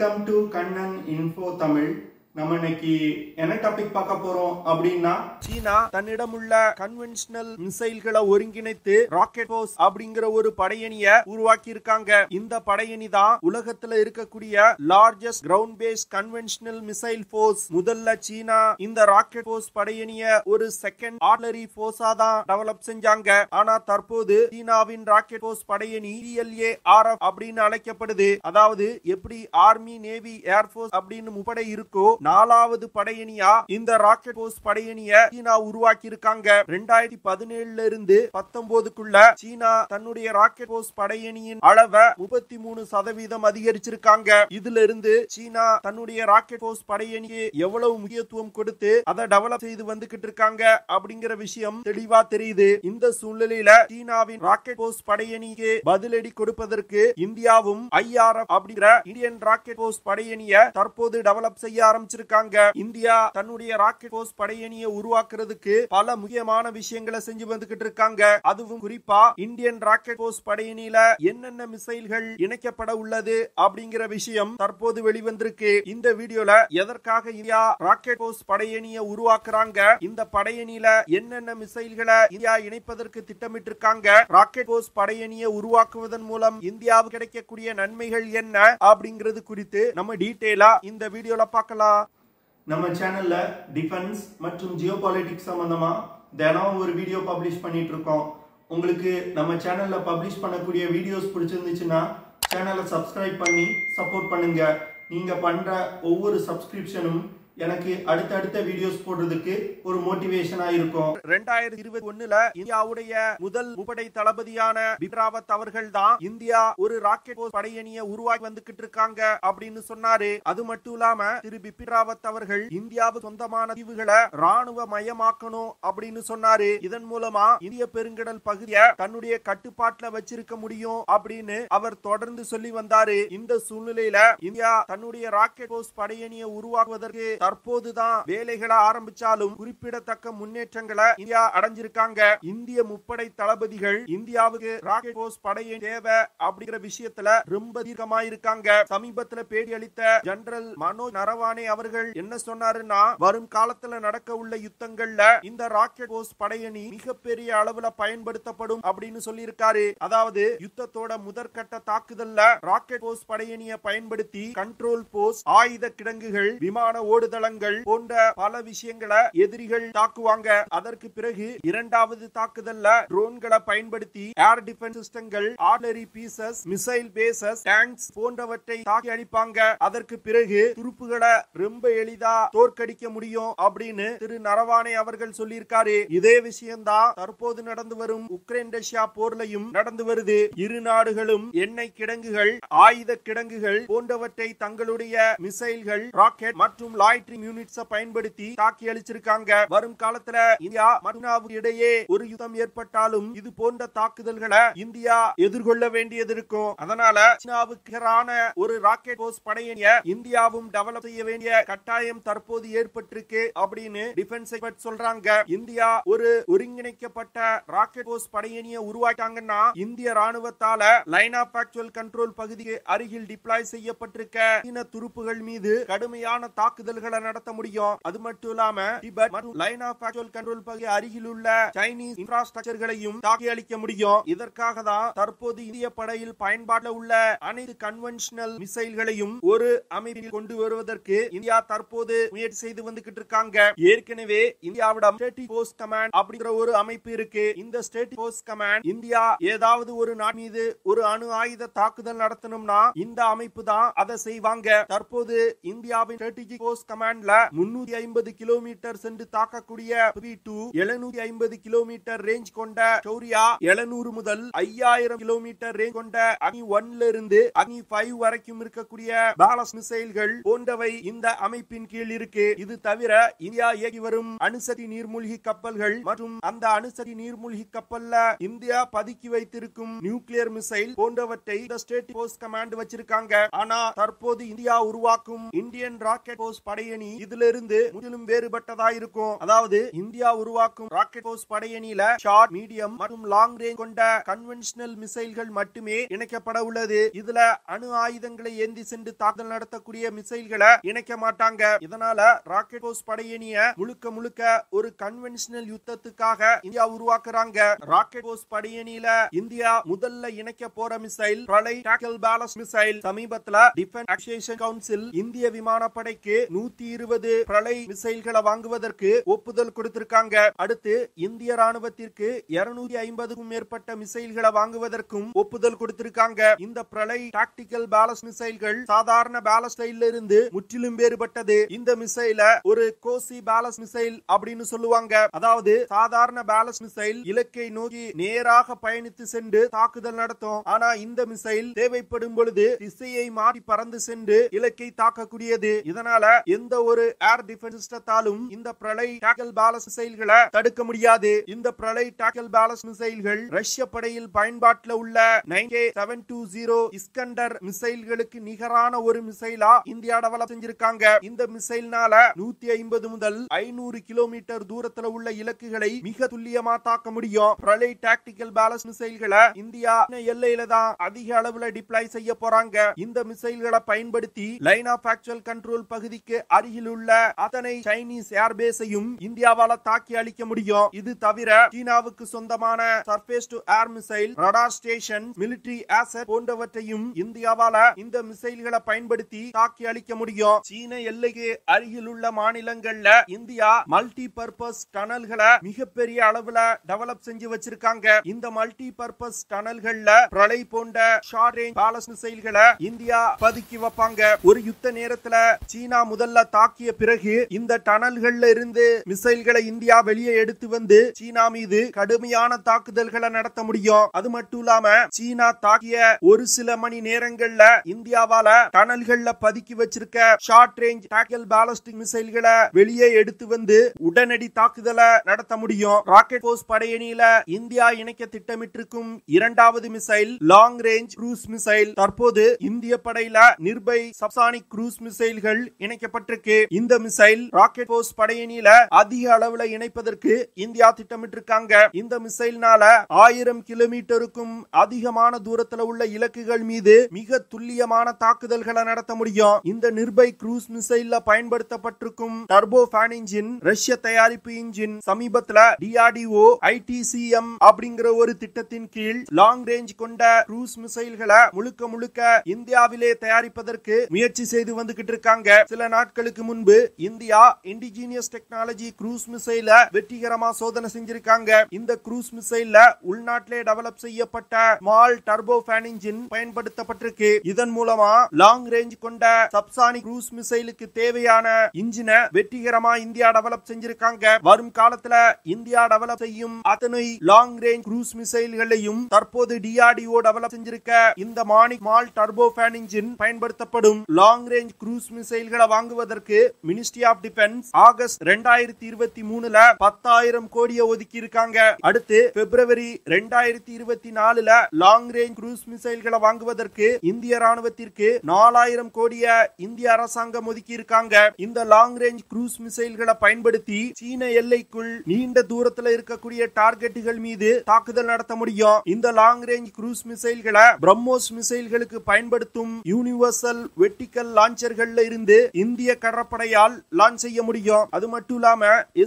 Welcome to Kannan info Tamil. நம்ம இன்னைக்கு என்ன டாபிக் பார்க்க போறோம் அப்படின்னா, சீனா தன்னிடமுள்ள கன்வென்ஷனல் மிசைல்களை ஒருங்கிணைத்து ராக்கெட் போர்ஸ் அப்படிங்கிற ஒரு படையணியை உருவாக்கி இருக்காங்க. இந்த படையணி தான் உலகத்துல இருக்கக்கூடிய largest ground base conventional missile force. முதல்ல சீனா இந்த ராக்கெட் போர்ஸ் படையணியை ஒரு செகண்ட் ஆர்டிலரி போர்ஸா தான் டெவலப் செஞ்சாங்க. ஆனா தற்போது சீனாவின் ராக்கெட் போர்ஸ் படையணி PLARF அப்படின்னு அழைக்கப்படுது. அதாவது எப்படி ஆர்மி, நேவி, ஏர்போர்ஸ் அப்படின்னு முப்படை இருக்கோ, நாலாவது படையணியா இந்த ராக்கெட் போர்ஸ் படையணியை சீனா உருவாக்கி இருக்காங்க. 2017 இருந்து 19க்குள்ள சீனா தன்னுடைய ராக்கெட் போர்ஸ் படையணியின் அளவை 33% அதிகரிச்சிருக்காங்க. இதுல இருந்து சீனா தன்னுடைய ராக்கெட் போர்ஸ் படையணிக்கு எவ்வளவு முக்கியத்துவம் கொடுத்து அதை டெவலப் செய்து வந்துகிட்டு இருக்காங்க அப்படிங்கிற விஷயம் தெளிவா தெரியுது. இந்த சூழ்நிலையில சீனாவின் ராக்கெட் போர்ஸ் படையணிக்கு பதிலடி கொடுப்பதற்கு இந்தியாவும் IRF அப்படிங்கிற இந்தியன் ராக்கெட் போர்ஸ் படையணியை தற்போது டெவலப் செய்ய ஆரம்பிச்சிருக்காங்க. இந்தியா தன்னுடைய ராக்கெட் போர்ஸ் படையணியை உருவாக்குறதுக்கு பல முக்கியமான விஷயங்களை செஞ்சு வந்துகிட்டு இருக்காங்க. அதுவும் குறிப்பா இந்தியன் ராக்கெட் போர்ஸ் படையணியில என்னென்ன மிசைல்கள் இணைக்கப்பட உள்ளது அப்படிங்கிற விஷயம் தற்போது வெளிவந்திருக்கு. இந்த வீடியோல எதற்காக இந்தியா ராக்கெட் போர்ஸ் படையணியை உருவாக்குறாங்க, இந்த படையணியில என்னென்ன மிசைல்களை இந்தியா இணைப்பதற்கு திட்டமிட்டு இருக்காங்க, ராக்கெட் போர்ஸ் படையணியை உருவாக்குவதன் மூலம் இந்தியாவுக்கு கிடைக்கக்கூடிய நன்மைகள் என்ன அப்படிங்கிறது குறித்து நம்ம டீடைலா இந்த வீடியோல பார்க்கலாம். நம்ம சேனல்ல டிஃபென்ஸ் மற்றும் ஜியோபாலிட்டிக்ஸ் சம்பந்தமா தினம் ஒரு வீடியோ பப்ளிஷ் பண்ணிட்டு இருக்கோம். உங்களுக்கு நம்ம சேனல்ல பப்ளிஷ் பண்ணக்கூடிய வீடியோஸ் பிடிச்சிருந்துச்சுன்னா சேனலை சப்ஸ்கிரைப் பண்ணி சப்போர்ட் பண்ணுங்க. நீங்க பண்ற ஒவ்வொரு சப்ஸ்கிரிப்ஷனும் எனக்கு அடுத்தடுத்த வீடியோஸ் போடுறதுக்கு ஒரு மோட்டிவேஷனா இருக்கும். 2021ல இந்தியாவுடைய முதல் முப்படை தளபதியான பிபின் ராவத் அவர்கள் தான் இந்தியா ஒரு ராக்கெட் போர்ஸ் படையணியை உருவாக்கி வந்துகிட்டு இருக்காங்க அப்படின்னு சொன்னாரு. அது மட்டும் இல்லாம திரு பிபின் ராவத் அவர்கள் இந்தியாவுக்கு சொந்தமான தீவுகளை ராணுவ மயமாக்கணும் அப்படின்னு சொன்னாரு. இதன் மூலமா இந்திய பெருங்கடல் பகுதியை தன்னுடைய கட்டுப்பாட்டுல வச்சிருக்க முடியும் அப்படின்னு அவர் தொடர்ந்து சொல்லி வந்தாரு. இந்த சூழ்நிலையில இந்தியா தன்னுடைய ராக்கெட் போர்ஸ் படையணியை உருவாக்குவதற்கு தற்போதுதான் வேலைகளை ஆரம்பிச்சாலும் குறிப்பிடத்தக்க முன்னேற்றங்களை இந்தியா அடைஞ்சிருக்காங்க. இந்திய முப்படை தளபதிகள் இந்தியாவுக்கு ராக்கெட் போர்ஸ் படையணி தேவை அப்படிங்கிற விஷயத்துல ரொம்ப தீர்க்கமா இருக்காங்க. சமீபத்துல பேட்டி அளித்த ஜெனரல் மனோஜ் நரவானே அவர்கள் என்ன சொன்னாருன்னா, வரும் காலத்துல நடக்க உள்ள யுத்தங்கள்ல இந்த ராக்கெட் போர்ஸ் படையணி மிகப்பெரிய அளவுல பயன்படுத்தப்படும் அப்படின்னு சொல்லியிருக்காரு. அதாவது யுத்தத்தோட முதற்கட்ட தாக்குதல்ல ராக்கெட் போர்ஸ் படையணியை பயன்படுத்தி கண்ட்ரோல் போஸ்ட், ஆயுத கிடங்குகள், விமான ஓடுதல் போன்ற பல விஷயங்களை எதிரிகள் தாக்குவாங்க. அதற்கு பிறகு இரண்டாவது தாக்குதல்ல ட்ரோன்களை பயன்படுத்தி ஏர் டிஃபென்ஸ் சிஸ்டங்கள், artillery pieces, missile bases, tanks போன்றவற்றை தாக்கி அழிப்பாங்க. அதற்கு பிறகு துருப்புகளை ரொம்ப எளிதா தோற்கடிக்க முடியும் அப்படின்னு திரு நரவானே அவர்கள் சொல்லியிருக்காரு. இதே விஷயம்தான் தற்போது நடந்து வரும் உக்ரைன் ரஷ்யா போர்லையும் நடந்து வருது. இரு நாடுகளும் எண்ணெய் கிடங்குகள், ஆயுத கிடங்குகள் போன்றவற்றை தங்களுடைய மிசைல்கள், ராக்கெட் மற்றும் லாய்ட் யூனிட்ஸை பயன்படுத்தி தாக்கி அழிச்சிருக்காங்க. வரும் காலத்துல இந்தியா மற்றும் இடையே ஒரு யுத்தம் ஏற்பட்டாலும் இது போன்ற தாக்குதல்களை இந்தியா எதிர்கொள்ள வேண்டியது இருக்கும். அதனால சீனாவுக்கு எதிரான ஒரு ராக்கெட் போர்ஸ் படையணியை இந்தியாவும் டெவலப் செய்ய வேண்டிய கட்டாயம் தற்போது ஏற்பட்டிருக்கு அப்படின்னு டிஃபென்ஸ் எக்ஸ்பர்ட் சொல்றாங்க. இந்தியா ஒரு ஒருங்கிணைக்கப்பட்ட ராக்கெட் போர்ஸ் படையணியை உருவாக்கிட்டாங்கன்னா இந்திய ராணுவத்தால லைன் ஆஃப் ஆக்சுவல் கண்ட்ரோல் பகுதிக்கு அருகில் டிப்ளாய் செய்யப்பட்டிருக்க சீன துருப்புகள் மீது கடுமையான தாக்குதல்களை நடத்த முடியும். அது மட்டும் இல்லாம டிபெட் மற்றும் லைன் ஆஃப் ஆக்சுவல் கண்ட்ரோல் பகுதி அருகில் உள்ள சைனீஸ் இன்ஃப்ராஸ்ட்ரக்சர்களையும் தாக்கி அழிக்க முடியும். இதற்காக தான் தற்போது இந்திய படையில் பயன்பாட்டில் உள்ள அனைத்து கன்வென்ஷனல் மிசைல்களையும் ஒரு அமைப்பில் கொண்டு வருவதற்கு இந்தியா தற்போது முயற்சி செய்து வந்துகிட்டு இருக்காங்க. ஏற்கனவே இந்தியாவிடம் ஸ்ட்ராட்டஜிக் ஃபோர்ஸ் கமாண்ட் அப்படிங்கிற ஒரு அமைப்பு இருக்கு. இந்த ஸ்ட்ராட்டஜிக் ஃபோர்ஸ் கமாண்ட் இந்தியா ஏதாவது ஒரு நாடு மீது ஒரு அணு ஆயுத தாக்குதல் நடத்தணும்னா இந்த அமைப்பு தான் அதை செய்வாங்க. தற்போது இந்தியாவின் ஸ்ட்ராட்டஜிக் ஃபோர்ஸ் கமாண்ட்ல 350 கிலோமீட்டர் சென்று தாக்கக்கூடிய P2, 750 கிலோமீட்டர் ரேஞ்ச் கொண்ட ஷௌரியா, 700 முதல் 5000 கிலோமீட்டர் ரேஞ்ச் கொண்ட அக்னி 1 இருந்து அக்னி 5 வரைக்கும் இருக்கக்கூடிய பாலஸ்ட் மிசைல்கள் போன்றவை இந்த அமைப்பின் கீழ் இருக்கு. இது தவிர இந்தியா இயக்கி வரும் அணுசக்தி நீர்மூழ்கி கப்பல்கள் மற்றும் அந்த அணுசக்தி நீர்மூழ்கி கப்பல்ல இந்தியா பதுக்கி வைத்திருக்கும் நியூக்ளியர் மிசைல் போன்றவற்றை இந்த ஸ்ட்ராட்டஜிக் ஃபோர்ஸ் கமாண்ட் வச்சிருக்காங்க. ஆனா தற்போது இந்தியா உருவாக்கும் இந்தியன் ராக்கெட் போர்ஸ் படை படையணி இதிலிருந்து முற்றிலும் வேறுபட்டதா இருக்கும். அதாவது இந்தியா உருவாக்கும் ராக்கெட் போர்ஸ் படையணியில ஷார்ட், மீடியம் மற்றும் லாங் ரேஞ்ச் கொண்ட கன்வென்ஷனல் மிசைல்கள் மட்டுமே இணைக்கப்பட உள்ளது. இதுல அணு ஆயுதங்களை ஏந்தி சென்று தாக்குதல் நடத்தக்கூடிய மிசைல்களை இணைக்க மாட்டாங்க. இதனால ராக்கெட் போர்ஸ் படையணிய முழுக்க முழுக்க ஒரு கன்வென்ஷனல் யுத்தத்துக்காக இந்தியா உருவாக்குறாங்க. ராக்கெட் போர்ஸ் படையணியில இந்தியா முதல்ல இணைக்க போற மிசைல் பிரளய் டாக்கல் பேலஸ்ட் மிசைல். சமீபத்துல டிஃபென்ஸ் அசோசியேஷன் கவுன்சில் இந்திய விமானப்படைக்கு 120 பிரளய் மிசைல்களை வாங்குவதற்கு ஒப்புதல் கொடுத்திருக்காங்க. அடுத்து இந்திய ராணுவத்திற்கு 250க்கும் மேற்பட்ட மிசைல்களை வாங்குவதற்கும் ஒப்புதல் கொடுத்திருக்காங்க. இந்த பிரளய் டாக்டிக்கல் பேலஸ்ட் மிசைல்கள் சாதாரண பேலஸ்டைல் இருந்து முற்றிலும் வேறுபட்டது. இந்த மிசைல ஒரு கோசி பேலஸ்ட் மிசைல் அப்படின்னு சொல்லுவாங்க. அதாவது சாதாரண பேலஸ்ட் மிசைல் இலக்கை நோக்கி நேராக பயணித்து சென்று தாக்குதல் நடத்தும். ஆனா இந்த மிசைல் தேவைப்படும் பொழுது திசையை மாற்றி பறந்து சென்று இலக்கை தாக்கக்கூடியது. இதனால எந்த ஒரு ஏர் டிஃபென்ஸ் சிஸ்டத்தாலும் இந்த பிரளய் டாக்கல் பேலஸ்ட் மிசைல்களை தடுக்க முடியாது. இந்த பிரளய் டாக்கல் பேலஸ்ட் மிசைல்கள் ரஷ்ய படையில் பயன்பாட்டில் உள்ள 9K720 இஸ்கண்டர் மிசைல்களுக்கு நிகரான ஒரு மிசைலா இந்தியா டெவலப் செஞ்சிருக்காங்க. இந்த மிசைல்னால 150 முதல் 500 கிலோமீட்டர் தூரத்துல உள்ள இலக்குகளை மிக துல்லியமா தாக்க முடியும். பிரளய் டாக்டிக்கல் பேலஸ்ட் மிசைல்களை இந்தியா எல்லையில தான் அதிக அளவுல டிப்ளாய் செய்ய போறாங்க. இந்த மிசைல்களை பயன்படுத்தி லைன் ஆஃப் ஆக்சுவல் கண்ட்ரோல் பகுதிக்கு அருகில் உள்ள அத்தனை சைனீஸ் ஏர்பேஸையும் இந்தியாவால தாக்கி அழிக்க முடியும். இது தவிர சீனாவுக்கு சொந்தமான surface to air missile, radar station, military asset போன்றவற்றையும் இந்தியாவால இந்த மிசைல்களை பயன்படுத்தி தாக்கி அழிக்க முடியும். சீன எல்லைக்கு அருகில் உள்ள மாநிலங்கள்ல இந்தியா மல்டி பர்பஸ் டனல்களை மிகப்பெரிய அளவுல டெவலப் செஞ்சு வச்சிருக்காங்க. இந்த மல்டி பர்பஸ் டனல்கள்ல பிரளய் போன்ற ஷார்ட் ரேஞ்ச் பேலஸ்ட் மிசைல்களை இந்தியா பதுக்கி வைப்பாங்க. ஒரு யுத்த நேரத்துல சீனா முதல்ல தாக்கிய பிறகு இந்த டனல்கள்ல இருந்து மிசைல்களை இந்தியா வெளியே எடுத்து வந்து சீனா மீது கடுமையான தாக்குதல்களை நடத்த முடியும். அது மட்டும் இல்லாம சீனா தாக்கிய ஒரு சில மணி நேரங்கள்ல இந்தியாவால டனல்கள்ல பதுக்கி வச்சிருக்க ஷார்ட் ரேஞ்ச் டாக்கல் பேலஸ்டிக் மிசைல்களை வெளியே எடுத்து வந்து உடனடி தாக்குதலை நடத்த முடியும். ராக்கெட் போர்ஸ் படையணியில இந்தியா இணைக்க திட்டமிட்டிருக்கும் இரண்டாவது missile long range cruise missile. தற்போது இந்திய படையில நிர்பை சப்சானிக் க்ரூஸ் மிசைல்கள் இணைக்கப்பட்டிருக்கு. இந்த மிசைல் ராக்கெட் போர்ஸ் படையணியில அதிக அளவுல இணைப்பதற்கு இந்தியா திட்டமிட்டிருக்காங்க. இந்த மிசைல்னால 1000 கிலோமீட்டருக்கும் அதிகமான தூரத்துல உள்ள இலக்குகள் மீது மிக துல்லியமான தாக்குதல்களை நடத்த முடியும். இந்த நிர்பை க்ரூஸ் மிசைல்ல பயன்படுத்தப்பட்டிருக்கும் டர்போ ஃபேன் இன்ஜின் ரஷ்ய தயாரிப்பு இன்ஜின். சமீபத்துல DRDO ITCM அப்படிங்கிற ஒரு திட்டத்தின் கீழ் லாங் ரேஞ்ச் கொண்ட க்ரூஸ் மிசைல்களை முழுக்க முழுக்க இந்தியாவிலே தயாரிப்பதற்கு முயற்சி செய்து வந்துகிட்டு இருக்காங்க. சில நாட்களுக்கு முன்பு இந்தியா இண்டிஜினியஸ் டெக்னாலஜி க்ரூஸ் மிசைல வெற்றிகரமா சோதனை செஞ்சிருக்காங்க. இந்த க்ரூஸ் மிசைல்ல உள்நாட்டிலே டெவலப் செய்யப்பட்ட ஸ்மால் டர்போ ஃபேன் இன்ஜின் பயன்படுத்தப்பட்டிருக்கு. இதன் மூலமா லாங் ரேஞ்ச் கொண்ட சப்சானிக் க்ரூஸ் மிசைலுக்கு தேவையான இன்ஜினை வெற்றிகரமா இந்தியா டெவலப் செஞ்சிருக்காங்க. வரும் காலத்துல இந்தியா டெவலப் செய்யும் அத்தனை லாங் ரேஞ்ச் க்ரூஸ் மிசைல்களையும் தற்போது DRDO டெவலப் செஞ்சிருக்க இந்த Manik small turbo fan engine பயன்படுத்தப்படும். லாங் ரேஞ்ச் க்ரூஸ் மிசைல்களை வாங்குவதற்கு மினிஸ்ட்ரி ஆஃப் டிஃபென்ஸ் ஆகஸ்ட் 2023ல 10,000 கோடியை ஒதுக்கி இருக்காங்க. அடுத்து பிப்ரவரி 2024ல லாங் ரேஞ்ச் க்ரூஸ் மிசைல்களை வாங்குவதற்கு இந்திய ராணுவத்திற்கு 4,000 கோடியை இந்திய அரசாங்கம் ஒதுக்கி இருக்காங்க. இந்த லாங் ரேஞ்ச் க்ரூஸ் மிசைல்களை பயன்படுத்தி சீன எல்லைக்குள் நீண்ட தூரத்தில் இருக்கக்கூடிய டார்கெட்டுகள் மீது தாக்குதல் நடத்த முடியும். இந்த லாங் ரேஞ்ச் க்ரூஸ் மிசைல்களை பிரம்மோஸ் மிசைல்களுக்கு பயன்படுத்தும் யூனிவர்சல் வெர்டிகல் லான்ச்சர்கள்ல இருந்து இந்திய கடற்படையால் லான்ச் செய்ய முடியும். அது மட்டும் இல்லாம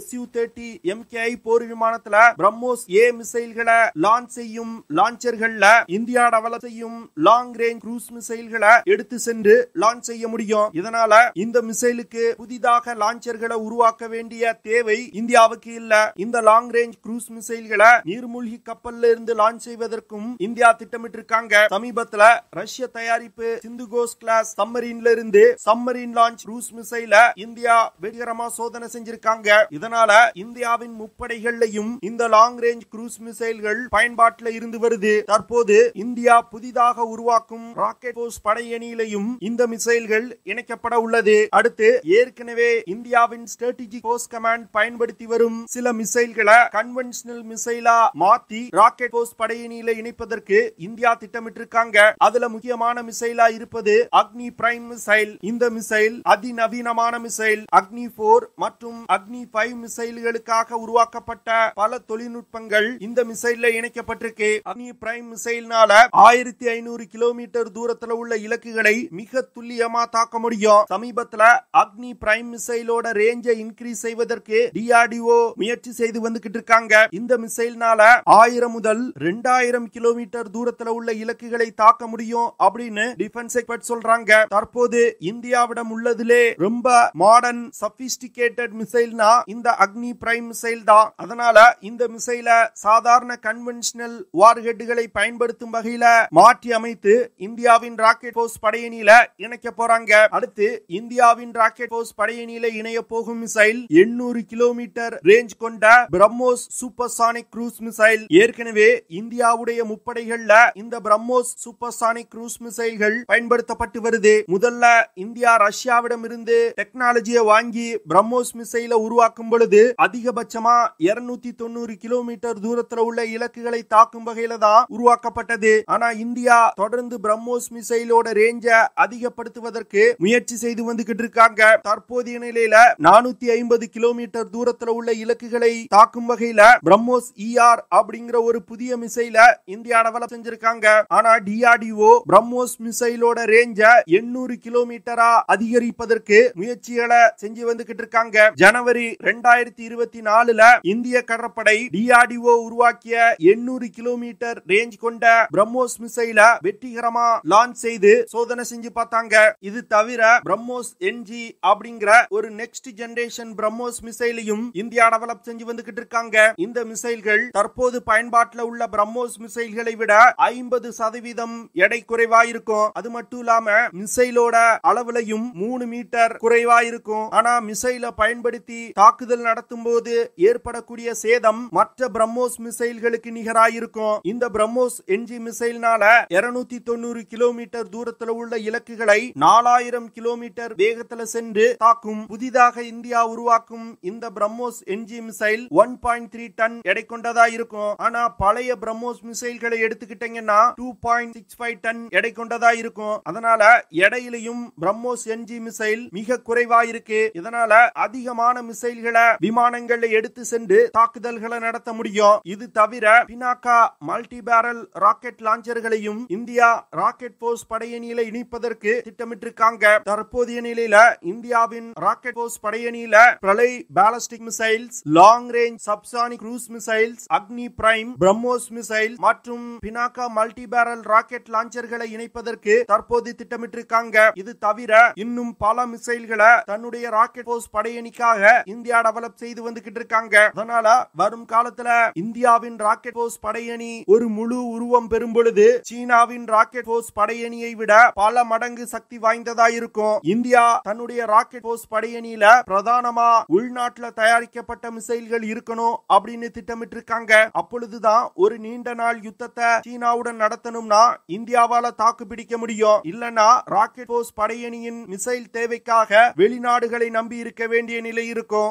Su-30 MKI போர் விமானத்துல பிரம்மோஸ் A மிசைல்களை லான்ச் செய்யும் லான்ச்சர்கள்ல இந்தியா டெவலப் செய்யும் லாங் ரேஞ்ச் க்ரூஸ் மிசைல்களை எடுத்து சென்று லான்ச் செய்ய முடியும். இதனால இந்த மிசைலுக்கு புதிதாக லான்ச்சர்களை உருவாக்க வேண்டிய தேவை இந்தியாவுக்கு இல்ல. இந்த லாங் ரேஞ்ச் க்ரூஸ் மிசைல்களை நீர்மூழ்கி கப்பல்ல இருந்து லான்ச் செய்வதற்கும் இந்தியா திட்டமிட்டிருக்காங்க. சமீபத்துல ரஷ்ய தயாரிப்பு சிந்துகோஸ் கிளாஸ் சம்மரீன்ல இருந்து சம்மரீன் லான்ச் க்ரூஸ் மிசைல இந்தியா வெற்றிகரமா சோதனை செஞ்சிருக்காங்க. இதனால இந்தியாவின் முப்படைகள்லையும் இந்த லாங் ரேஞ்ச் க்ரூஸ் மிசைல்கள் பயன்பாட்டில் இருந்து வருது. தற்போது இந்தியா புதிதாக உருவாக்கும் ராக்கெட் போர்ஸ் படையணியிலையும் இந்த மிசைல்கள் இணைக்கப்பட உள்ளது. அடுத்து ஏற்கனவே இந்தியாவின் ஸ்ட்ராட்டஜிக் போர்ஸ் கமாண்ட் பயன்படுத்தி வரும் சில மிசைல்களை கன்வென்ஷனல் மிசைலா மாத்தி ராக்கெட் போர்ஸ் படையணியில இணைப்பதற்கு இந்தியா திட்டமிட்டிருக்காங்க. அதுல முக்கியமான மிசைலா இருப்பது அக்னி பிரைம் மிசைல். இந்த மிசைல் அதிநவீன அதிநவீனமான மிசைல் அக்னி 4 மற்றும் அக்னி 5 மிசைல்களுக்காக உருவாக்கப்பட்ட பல தொழில்நுட்பங்கள் இந்த மிசைல்ல இணைக்கப்பட்டிருக்கு. அக்னி பிரைம் மிசைல்னால 1500 கிலோமீட்டர் தூரத்துல உள்ள இலக்குகளை மிக துல்லியமா தாக்க முடியும். சமீபத்துல அக்னி பிரைம் மிசைலோட ரேஞ்சை இன்கிரீஸ் செய்வதற்கு DRDO முயற்சி செய்து வந்துகிட்டு இருக்காங்க. இந்த மிசைல்னால 1000 முதல் 2000 கிலோமீட்டர் தூரத்துல உள்ள இலக்குகளை தாக்க முடியும் அப்படின்னு டிஃபென்ஸ் எக்ஸ்பர்ட் சொல்றாங்க. தற்போது இந்தியாவிடம் உள்ளதிலே ரொம்ப மாடர்ன் சபிஸ்டிகேட்டட் மிசைல்னா இந்த அக்னி பிரைம் மிசைல் தான். அதனால இந்த மிசைல சாதாரண கன்வென்ஷனல் வார்ஹெட்களை பயன்படுத்தும் வகையில மாற்றி அமைத்து இந்தியாவின் ராக்கெட் போர்ஸ் படையணியில இணைக்க போறாங்க. அடுத்து இந்தியாவின் ராக்கெட் போர்ஸ் படையணியில இணைய போகும் மிசைல் 800 கிலோமீட்டர் ரேஞ்ச் கொண்ட பிரம்மோஸ் சூப்பர்சானிக் க்ரூஸ் மிசைல். ஏற்கனவே இந்தியாவுடைய முப்படைகள்ல இந்த பிரம்மோஸ் சூப்பர்சானிக் க்ரூஸ் மிசைல்கள் பயன்படுத்தப்பட்டு வருது. முதல்ல இந்தியா ரஷ்யாவிடம் இருந்து டெக்னாலஜியை வாங்கி பிரம்மோஸ் மிசைல உருவாக்கும் பொழுது அதிகபட்சமா 290 கிலோமீட்டர் தூரத்துல உள்ள இலக்குகளை தாக்கும் வகையில தான் உருவாக்கப்பட்டது. ஆனா இந்தியா தொடர்ந்து பிரம்மோஸ் மிசைலோட ரேஞ்ச அதிகப்படுத்துவதற்கு முயற்சி செய்து வந்துகிட்டு இருக்காங்க. தற்போதைய நிலையில 450 கிலோமீட்டர் தூரத்துல உள்ள இலக்குகளை தாக்கும் வகையில பிரம்மோஸ் ER அப்படிங்கிற ஒரு புதிய மிசைல இந்தியா டெவலப் செஞ்சிருக்காங்க. ஆனா DRDO பிரம்மோஸ் மிசைலோட ரேஞ்ச 800 கிலோமீட்டரா அதிகரிப்பதற்கு முயற்சிகளை செஞ்சு வந்துகிட்டு இருக்காங்க. ஜனவரி 2024ல இந்திய கடற்படை DRDO உருவாக்கிய 800 கிலோமீட்டர் ரேஞ்ச் கொண்ட பிரம்மோஸ் மிசைல வெற்றிகரமா லான்ச் செய்து சோதனை செஞ்சு பார்த்தாங்க. இது தவிர பிரம்மோஸ் NG அப்படிங்கிற ஒரு நெக்ஸ்ட் ஜெனரேஷன் பிரம்மோஸ் மிசைலையும் இந்தியா டெவலப் செஞ்சு வந்துகிட்டு இருக்காங்க. இந்த மிசைல்கள் தற்போது பயன்பாட்டில் உள்ள பிரம்மோஸ் மிசைல்களை விட 50% எடை குறைவா இருக்கும். அது மட்டும் இல்லாம மிசைலோட அளவுலையும் 3 மீட்டர் குறைவா இருக்கும். ஆனா மிசைல பயன்படுத்தி தாக்குதல் நடத்தும் போது ஏற்படக்கூடிய சேதம் மற்ற பிரம்மோஸ் மிசைல்களுக்கு நிகராயிருக்கும். இந்த பிரம்மோஸ் NG மிசைல்னால 290 கிலோமீட்டர் தூரத்தில் உள்ள இலக்குகளை 4000 கிலோமீட்டர் வேகத்துல சென்று தாக்கும். புதிதாக இந்தியா உருவாக்கும் இந்த பிரம்மோஸ் NG மிசைல் 1.3 டன் எடை கொண்டதா இருக்கும். ஆனா பழைய பிரம்மோஸ் மிசைல்களை எடுத்துக்கிட்டீங்கன்னா 2.65 டன் எடை கொண்டதா இருக்கும். அதனால எடையிலையும் பிரம்மோஸ் NG மிசைல் மிக குறைவா இருக்கு. இதனால அதிகமான மிசைல்களை விமானங்கள்ல எடுத்து சென்று தாக்குதல்களை நடத்த முடியும். இது தவிர பினாக்கா மல்டி பேரல் ராக்கெட் லான்ச்சர்களையும் இந்தியா ராக்கெட் போர்ஸ் படையணியில இணைப்பதற்கு திட்டமிட்டிருக்காங்க. தற்போதைய நிலையில இந்தியாவின் ராக்கெட் போர்ஸ் படையணியில Pralay ballistic missiles, long range subsonic cruise missiles, Agni prime, BrahMos missile மற்றும் பினாக்கா மல்டி பேரல் ராக்கெட் லான்ச்சர்களை இணைப்பதற்கு தற்போது திட்டமிட்டிருக்காங்க. இது தவிர இன்னும் பல மிசைல்களை தன்னுடைய ராக்கெட் போர்ஸ் படையணிக்காக இந்தியா டெவலப் செய்து வந்துகிட்டு இருக்காங்க. அதனால வரும் காலத்துல இந்தியாவின் ராக்கெட் போர்ஸ் படையணி ஒரு முழு உருவம் பெறும் பொழுது சீனாவின் ராக்கெட் போர்ஸ் படையணியை விட பல மடங்கு சக்தி வாய்ந்ததா இருக்கும். இந்தியா தன்னுடைய ராக்கெட் போர்ஸ் படையணியில பிரதானமா உள்நாட்டுல தயாரிக்கப்பட்ட மிசைல்கள் இருக்கணும் அப்படின்னு திட்டமிட்டு இருக்காங்க. அப்பொழுதுதான் ஒரு நீண்ட நாள் யுத்தத்தை சீனாவுடன் நடத்தணும்னா இந்தியாவால தாக்கு பிடிக்க முடியும். இல்லனா ராக்கெட் போர்ஸ் படையணியின் மிசைல் தேவைக்காக வெளிநாடுகளை நம்பி இருக்க வேண்டிய நிலை இருக்கும்.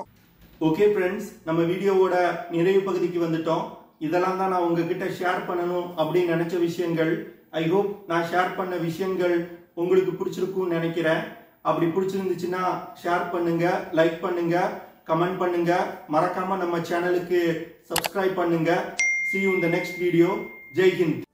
ஓகே ஃப்ரெண்ட்ஸ், நம்ம வீடியோவோட நிறைவு பகுதிக்கு வந்துட்டோம். இதெல்லாம் தான் நான் உங்ககிட்ட ஷேர் பண்ணணும் அப்படின்னு நினைச்ச விஷயங்கள். ஐ ஹோப் நான் ஷேர் பண்ண விஷயங்கள் உங்களுக்கு பிடிச்சிருக்கும்னு நினைக்கிறேன். அப்படி பிடிச்சிருந்துச்சுன்னா ஷேர் பண்ணுங்க, லைக் பண்ணுங்க, கமெண்ட் பண்ணுங்க. மறக்காம நம்ம சேனலுக்கு சப்ஸ்கிரைப் பண்ணுங்க. See you in the next video. Jai Hind.